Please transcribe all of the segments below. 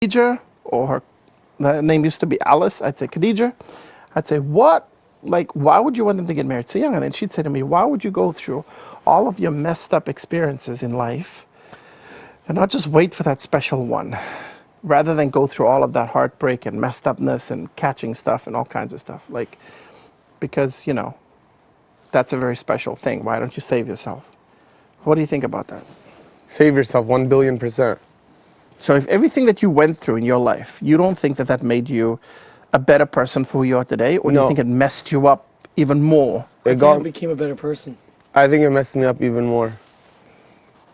Khadija, or her name used to be Alice, I'd say Khadija. I'd say, what? Like, why would you want them to get married so young? And then she'd say to me, why would you go through all of your messed up experiences in life and not just wait for that special one, rather than go through all of that heartbreak and messed upness and catching stuff and all kinds of stuff? Like, because, that's a very special thing. Why don't you save yourself? What do you think about that? Save yourself 1,000,000,000%. So if everything that you went through in your life, you don't think that that made you a better person for who you are today, or do No. you think it messed you up even more? I think I became a better person. I think it messed me up even more.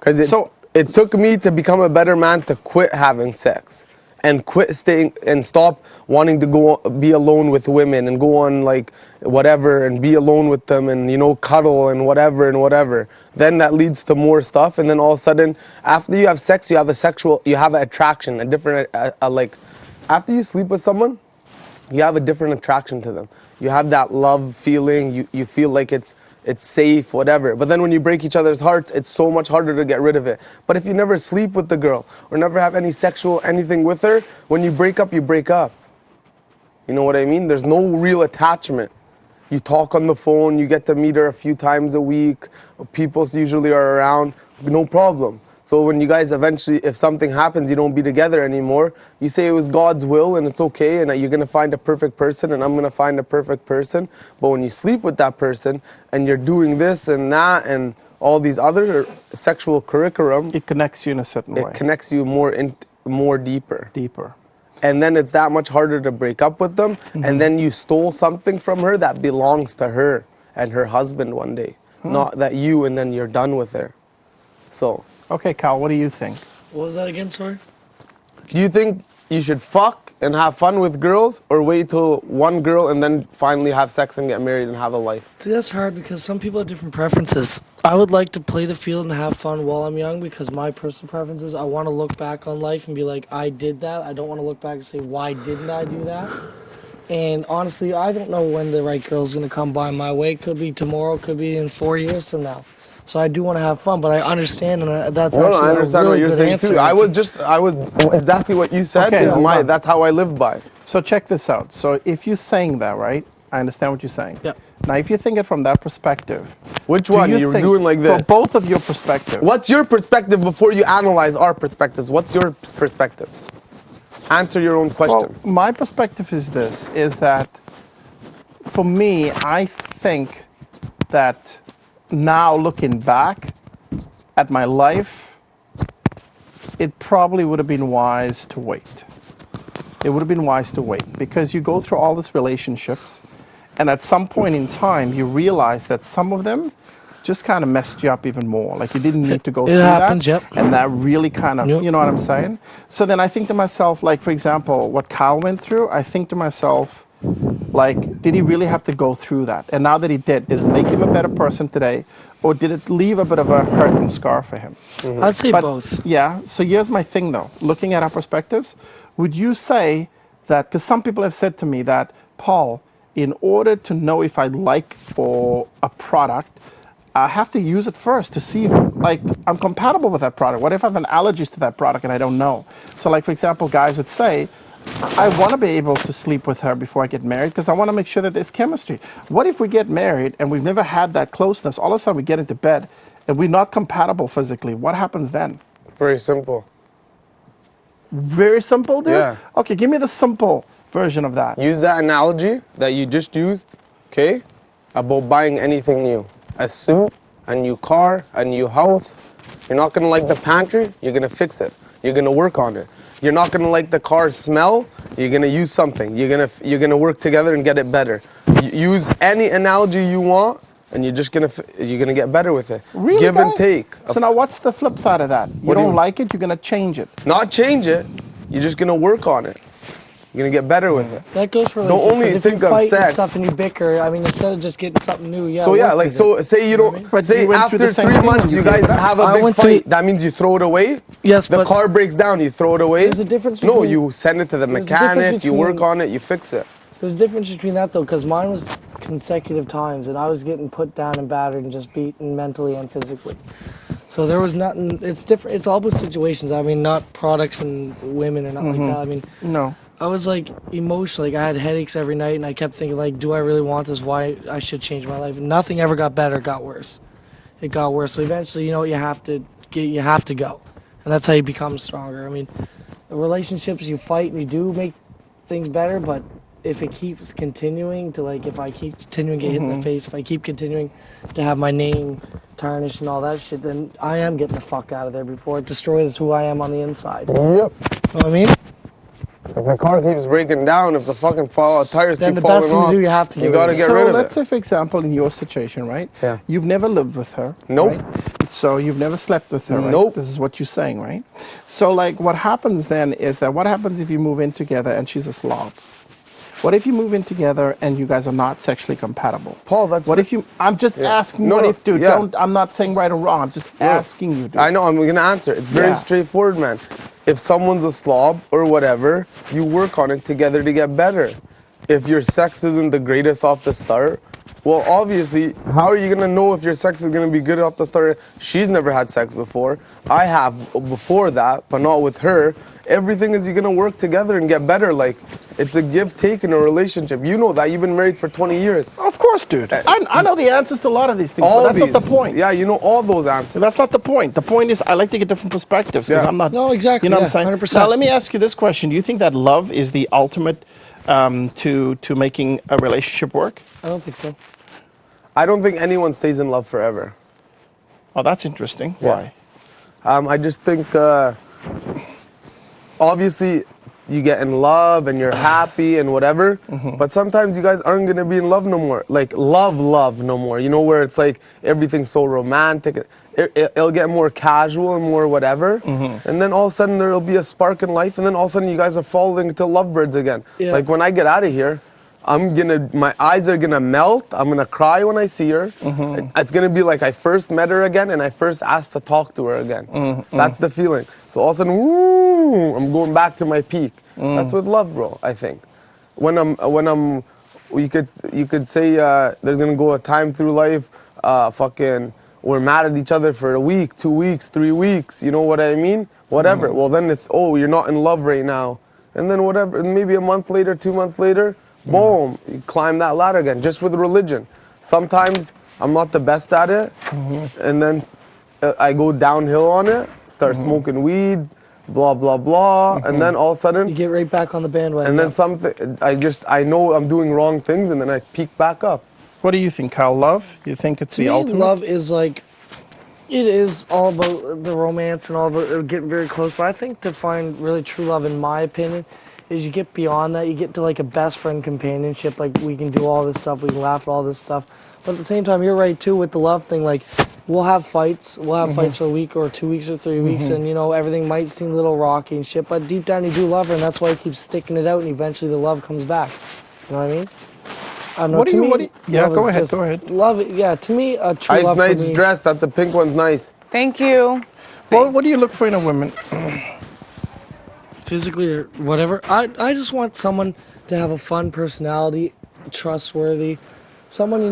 Because So- it took me to become a better man to quit having sex and quit staying and stop wanting to go be alone with women and go on like whatever and be alone with them and cuddle and whatever. Then that leads to more stuff, and then all of a sudden after you have sex you have an attraction, a different like after you sleep with someone you have a different attraction to them. You have that love feeling, you feel like it's safe, whatever. But then when you break each other's hearts, it's so much harder to get rid of it. But if you never sleep with the girl or never have any sexual anything with her, when you break up, you break up. You know what I mean? There's no real attachment. You talk on the phone, you get to meet her a few times a week, people usually are around, no problem. So when you guys eventually, if something happens, you don't be together anymore, you say it was God's will and it's okay and that you're going to find a perfect person and I'm going to find a perfect person. But when you sleep with that person and you're doing this and that and all these other sexual curriculum, It connects you in a certain way. it connects you more deeper. Deeper. And then it's that much harder to break up with them. And then you stole something from her that belongs to her and her husband one day. Not that you, and then you're done with her. So, Okay, Kyle, what do you think? What was that again, sorry? do you think you should fuck and have fun with girls or wait till one girl and then finally have sex and get married and have a life? See, that's hard because some people have different preferences. I would like to play the field and have fun while I'm young because my personal preferences, I want to look back on life and be like, I did that. I don't want to look back and say, why didn't I do that? And honestly, I don't know when the right girl's going to come by my way. It could be tomorrow, could be in 4 years from now. So I do want to have fun, but I understand, and that's Well, actually I understand a really what you're good saying answer. too. I was exactly what you said. Okay, hold on. That's how I live by. So check this out. So if you're saying that, right, I understand what you're saying. Yep. Now, if you think it from that perspective, Which do one? you You're think, doing like this. For both of your perspectives. What's your perspective before you analyze our perspectives? What's your perspective? Answer your own question. Well, my perspective is this, is that for me, I think that now looking back at my life, it probably would have been wise to wait. It would have been wise to wait because you go through all these relationships and at some point in time you realize that some of them just kind of messed you up even more. Like you didn't need to go through happens, that. yep. And that really kind of, Yep. you know what I'm saying? So then I think to myself, like for example, what Kyle went through, I think to myself, like, did he really have to go through that? And now that he did it make him a better person today? Or did it leave a bit of a hurt and scar for him? I'd say But- both. Yeah, so here's my thing though. Looking at our perspectives, would you say that, because some people have said to me that, Paul, in order to know if I like for a product, I have to use it first to see if like I'm compatible with that product. What if I have an allergies to that product and I don't know? So like for example, guys would say, I want to be able to sleep with her before I get married because I want to make sure that there's chemistry. What if we get married and we've never had that closeness? All of a sudden we get into bed and we're not compatible physically. What happens then? Very simple. Very simple, dude? Yeah. Okay, give me the simple version of that. Use that analogy that you just used, okay, about buying anything new. A suit, a new car, a new house. You're not gonna like the pantry, you're gonna fix it. You're gonna work on it. You're not gonna like the car's smell, you're gonna use something. You're gonna work together and get it better. Use any analogy you want, and you're gonna get better with it. Really, Give and guy? take. So now what's the flip side of that? You What do you don't mean? like it, you're going to change it. Not change it. You're just gonna work on it. You're gonna get better with it. That goes for Don't only if think you of fight and sex. stuff and you bicker. I mean, instead of just getting something new, yeah. So yeah, work like with so it. say you don't But say you went through after the same 3 thing months and you you gave guys it up. have a I big went fight. through- That means you throw it away. Yes, The but car breaks down, you throw it away. There's a difference No, between- you send it to the There's a difference mechanic, you work between- on it, you fix it. there's a difference between that though, because mine was consecutive times, and I was getting put down and battered and just beaten mentally and physically. So there was nothing. It's different. It's all about situations. I mean, not products and women and not like that. I mean, No. I was like emotional. Like I had headaches every night, and I kept thinking, like, do I really want this? Why I should change my life? And nothing ever got better. It got worse. It got worse. So eventually, you know, you have to go, and that's how you become stronger. I mean, the relationships you fight and you do make things better, but if it keeps continuing to like, if I keep continuing to get hit in the face, if I keep continuing to have my name tarnished and all that shit, then I am getting the fuck out of there before it destroys who I am on the inside. You know Yep. what I mean? If the car keeps breaking down, if the fucking tires Then keep the falling best thing to off, do, you have to get you rid gotta of it. get So rid of let's it. say, for example, in your situation, right? Yeah. You've never lived with her. Nope. Right? So you've never slept with her, right? Nope. This is what you're saying, right? So like what happens then is that what happens if you move in together and she's a slob? What if you move in together and you guys are not sexually compatible? Paul, that's What if you, I'm just asking, No, what no, if, dude, yeah. I'm not saying right or wrong, I'm just asking you, dude. I know, I'm gonna answer. It's very Yeah. straightforward, man. If someone's a slob or whatever, you work on it together to get better. If your sex isn't the greatest off the start, well, obviously, how are you gonna know if your sex is gonna be good off the start? She's never had sex before. I have before that, but not with her. Everything is you're gonna work together and get better. Like, it's a give take in a relationship. You know that. You've been married for 20 years. Of course, dude. I know the answers to a lot of these things, All but that's these. not the point. Yeah, you know all those answers. That's not the point. The point is I like to get different perspectives because Yeah. I'm not. No, exactly, You know yeah, what I'm saying? 100%. Now let me ask you this question: do you think that love is the ultimate to making a relationship work? I don't think so. I don't think anyone stays in love forever. Oh, that's interesting. Yeah. Why? I just think, obviously, you get in love and you're happy and whatever, but sometimes you guys aren't gonna be in love no more. Like, love no more. You know, where it's like everything's so romantic. It'll get more casual and more whatever, and then all of a sudden there'll be a spark in life, and then all of a sudden you guys are falling into lovebirds again. Yeah. Like, when I get out of here, my eyes are gonna melt. I'm gonna cry when I see her. It's gonna be like I first met her again and I first asked to talk to her again. That's the feeling. So all of a sudden, woo, I'm going back to my peak. That's with love, bro. I think. You could say there's gonna go a time through life, we're mad at each other for a week, 2 weeks, 3 weeks. You know what I mean? Whatever. Well, then it's you're not in love right now, and then whatever. Maybe a month later, 2 months later. Boom, you climb that ladder again, just with religion. Sometimes I'm not the best at it, and then I go downhill on it, start smoking weed, blah, blah, blah, and then all of a sudden, You get right back on the bandwagon. and then I know I'm doing wrong things, and then I peak back up. What do you think, Kyle? Love? You think it's the To me, ultimate? love is like, it is all about the romance and all about getting very close. But I think to find really true love, in my opinion, is you get beyond that. You get to like a best friend companionship. Like, we can do all this stuff, we can laugh at all this stuff. But at the same time, you're right too with the love thing. Like, we'll have fights. We'll have fights for a week or 2 weeks or 3 weeks, and you know everything might seem a little rocky and shit. But deep down, you do love her, and that's why you keep sticking it out. And eventually, the love comes back. You know what I mean? I don't know. What do to you- me, what do you- yeah, love go is ahead, just- go ahead. Love, yeah. To me, a true It's love for nice me. dress. That's a pink one's nice. Thank you. What do you look for in a woman? Physically or whatever. I just want someone to have a fun personality, trustworthy, someone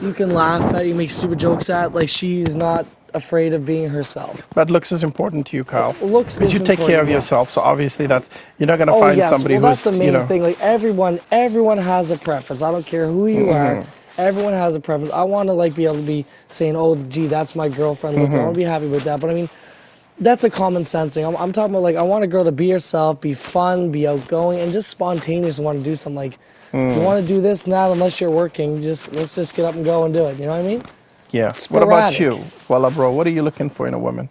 you can laugh at, you make stupid jokes at. Like, she's not afraid of being herself. But looks is important to you, Kyle. Looks because is you take care important, of yourself, yes. so obviously you're not going to find somebody well, that's who's the main thing. Like, everyone has a preference. I don't care who you are. Everyone has a preference. I want to be able to be saying, "Oh, gee, that's my girlfriend." Look, I want to be happy with that. But I mean, that's a common sense thing. I'm talking about, I want a girl to be herself, be fun, be outgoing, and just spontaneous and want to do something. Like, you want to do this now, unless you're working, let's just get up and go and do it. You know what I mean? Yeah. What about Sporadic. you? Well, bro, what are you looking for in a woman?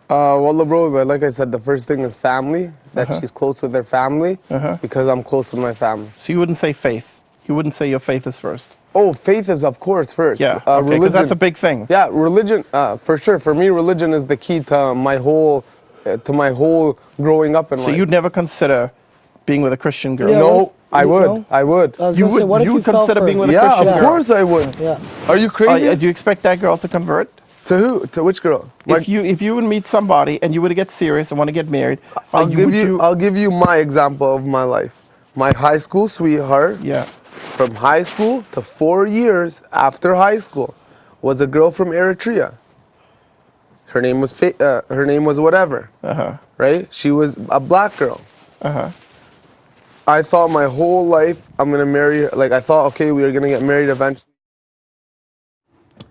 Well, bro, like I said, the first thing is family, that she's close with her family, because I'm close with my family. So you wouldn't say faith. You wouldn't say your faith is first. Oh, faith is, of course, first. Yeah. Okay. Because Religion, that's a big thing. yeah, religion, for sure. For me, religion is the key to my whole growing up in So life. you'd never consider being with a Christian girl? Yeah, No, well, I would. no. I would. I was You gonna say, would- what if you you would fell consider for being it? with a Yeah, Christian of girl? course I would. Yeah. Are you crazy? Do you expect that girl to convert? To who? To which girl? If you would meet somebody and you would get serious and want to get married, I'll would give you my example of my life. My high school sweetheart, Yeah. from high school to 4 years after high school, was a girl from Eritrea. Her name was her name was whatever. Right? She was a black girl. I thought my whole life I'm gonna marry her. Like I thought, okay, we were gonna get married eventually.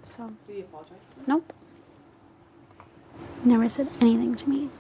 So, nope. Never said anything to me.